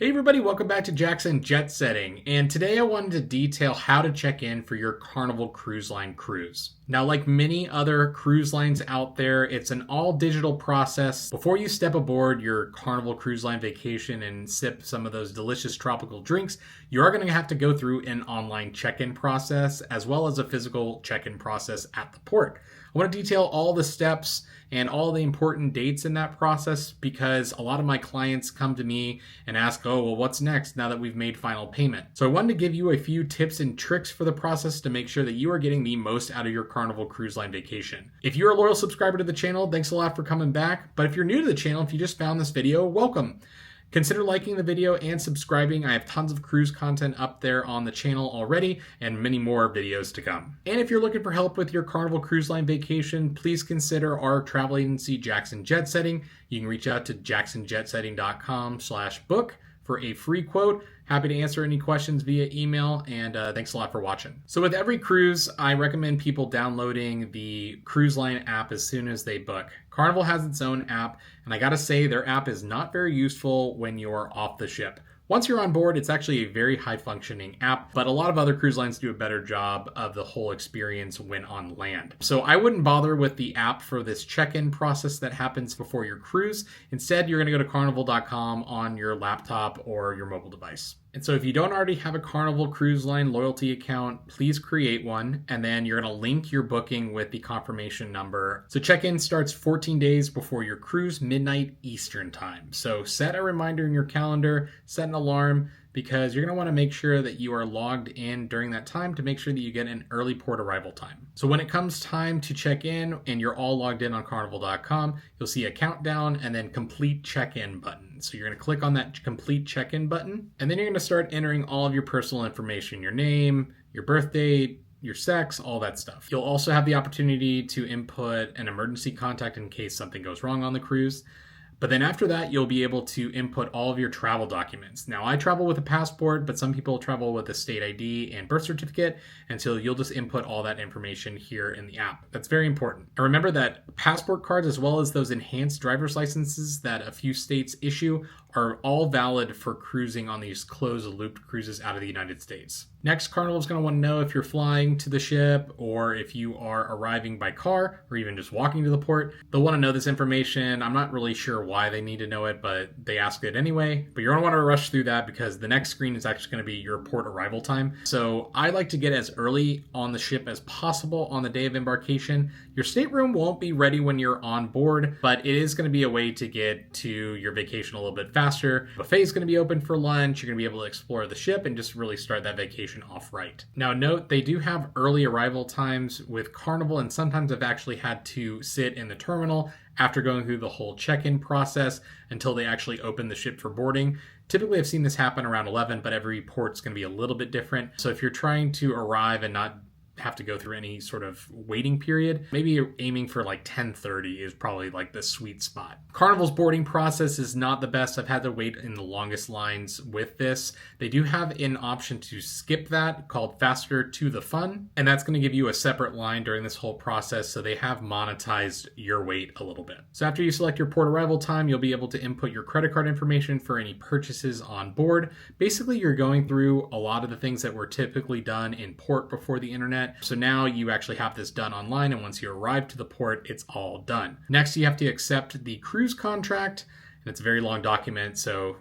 Hey everybody, welcome back to Jackson Jetsetting, and today I wanted to detail how to check in for your Carnival Cruise Line cruise. Now, like many other cruise lines out there, it's an all-digital process. Before you step aboard your Carnival Cruise Line vacation and sip some of those delicious tropical drinks, you are going to have to go through an online check-in process as well as a physical check-in process at the port. I want to detail all the steps and all the important dates in that process because a lot of my clients come to me and ask, oh, well, what's next now that we've made final payment? So I wanted to give you a few tips and tricks for the process to make sure that you are getting the most out of your Carnival Cruise Line vacation. If you're a loyal subscriber to the channel, thanks a lot for coming back. But if you're new to the channel, if you just found this video, welcome. Consider liking the video and subscribing. I have tons of cruise content up there on the channel already and many more videos to come. And if you're looking for help with your Carnival Cruise Line vacation, please consider our travel agency, Jackson Jetsetting. You can reach out to jacksonjetsetting.com/book for a free quote. Happy to answer any questions via email, and thanks a lot for watching. So with every cruise, I recommend people downloading the Cruise Line app as soon as they book. Carnival has its own app, and I gotta say their app is not very useful when you're off the ship. Once you're on board, it's actually a very high-functioning app, but a lot of other cruise lines do a better job of the whole experience when on land. So I wouldn't bother with the app for this check-in process that happens before your cruise. Instead, you're gonna go to carnival.com on your laptop or your mobile device. And so if you don't already have a Carnival Cruise Line loyalty account, please create one, and then you're gonna link your booking with the confirmation number. So check-in starts 14 days before your cruise, midnight Eastern time. So set a reminder in your calendar, set an alarm, because you're going to want to make sure that you are logged in during that time to make sure that you get an early port arrival time. So when it comes time to check in and you're all logged in on carnival.com, you'll see a countdown and then complete check-in button. So you're going to click on that complete check-in button, and then you're going to start entering all of your personal information, your name, your birth date, your sex, all that stuff. You'll also have the opportunity to input an emergency contact in case something goes wrong on the cruise. But then after that, you'll be able to input all of your travel documents. Now, I travel with a passport, but some people travel with a state ID and birth certificate, and so you'll just input all that information here in the app. That's very important. And remember that passport cards, as well as those enhanced driver's licenses that a few states issue, are all valid for cruising on these closed-loop cruises out of the United States. Next, Carnival is going to want to know if you're flying to the ship or if you are arriving by car or even just walking to the port. They'll want to know this information. I'm not really sure why they need to know it, but they ask it anyway. But you're going to want to rush through that because the next screen is actually going to be your port arrival time. So I like to get as early on the ship as possible on the day of embarkation. Your stateroom won't be ready when you're on board, but it is going to be a way to get to your vacation a little bit faster. Buffet is going to be open for lunch. You're going to be able to explore the ship and just really start that vacation off right. Now note, they do have early arrival times with Carnival, and sometimes I've actually had to sit in the terminal after going through the whole check-in process until they actually open the ship for boarding. Typically, I've seen this happen around 11, but every port's going to be a little bit different. So if you're trying to arrive and not have to go through any sort of waiting period, maybe you're aiming for like 10:30 is probably like the sweet spot. Carnival's boarding process is not the best. I've had to wait in the longest lines with this. They do have an option to skip that called Faster to the Fun, and that's going to give you a separate line during this whole process, so they have monetized your wait a little bit. So after you select your port arrival time, you'll be able to input your credit card information for any purchases on board. Basically, you're going through a lot of the things that were typically done in port before the internet. So now you actually have this done online, and once you arrive to the port, it's all done. Next, you have to accept the cruise contract, and it's a very long document, so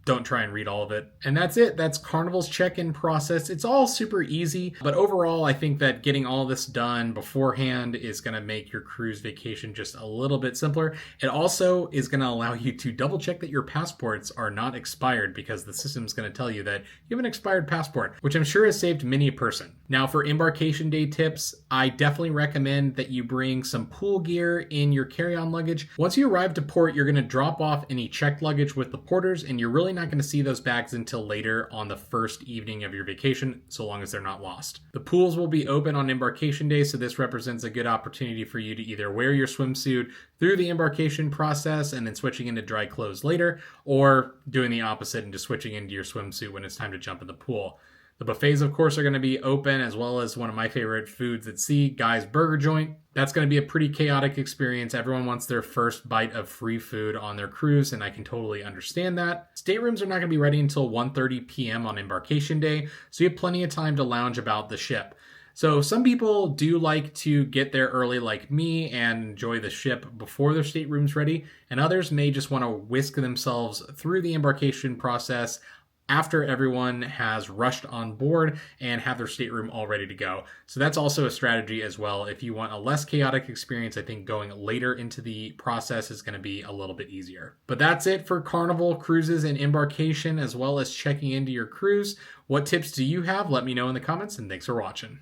don't try and read all of it. And that's it. That's Carnival's check-in process. It's all super easy, but overall, I think that getting all this done beforehand is going to make your cruise vacation just a little bit simpler. It also is going to allow you to double check that your passports are not expired, because the system's going to tell you that you have an expired passport, which I'm sure has saved many a person. Now, for embarkation day tips, I definitely recommend that you bring some pool gear in your carry-on luggage. Once you arrive to port, you're going to drop off any checked luggage with the porters, and you're really not going to see those bags until later on the first evening of your vacation, so long as they're not lost. The pools will be open on embarkation day, so this represents a good opportunity for you to either wear your swimsuit through the embarkation process and then switching into dry clothes later, or doing the opposite and just switching into your swimsuit when it's time to jump in the pool. The buffets, of course, are going to be open, as well as one of my favorite foods at sea, Guy's Burger Joint. That's going to be a pretty chaotic experience. Everyone wants their first bite of free food on their cruise, and I can totally understand that. Staterooms are not going to be ready until 1:30 p.m. on embarkation day, so you have plenty of time to lounge about the ship. So some people do like to get there early like me and enjoy the ship before their stateroom's ready, and others may just want to whisk themselves through the embarkation process after everyone has rushed on board and have their stateroom all ready to go. So that's also a strategy as well. If you want a less chaotic experience, I think going later into the process is going to be a little bit easier. But that's it for Carnival cruises and embarkation, as well as checking into your cruise. What tips do you have? Let me know in the comments, and thanks for watching.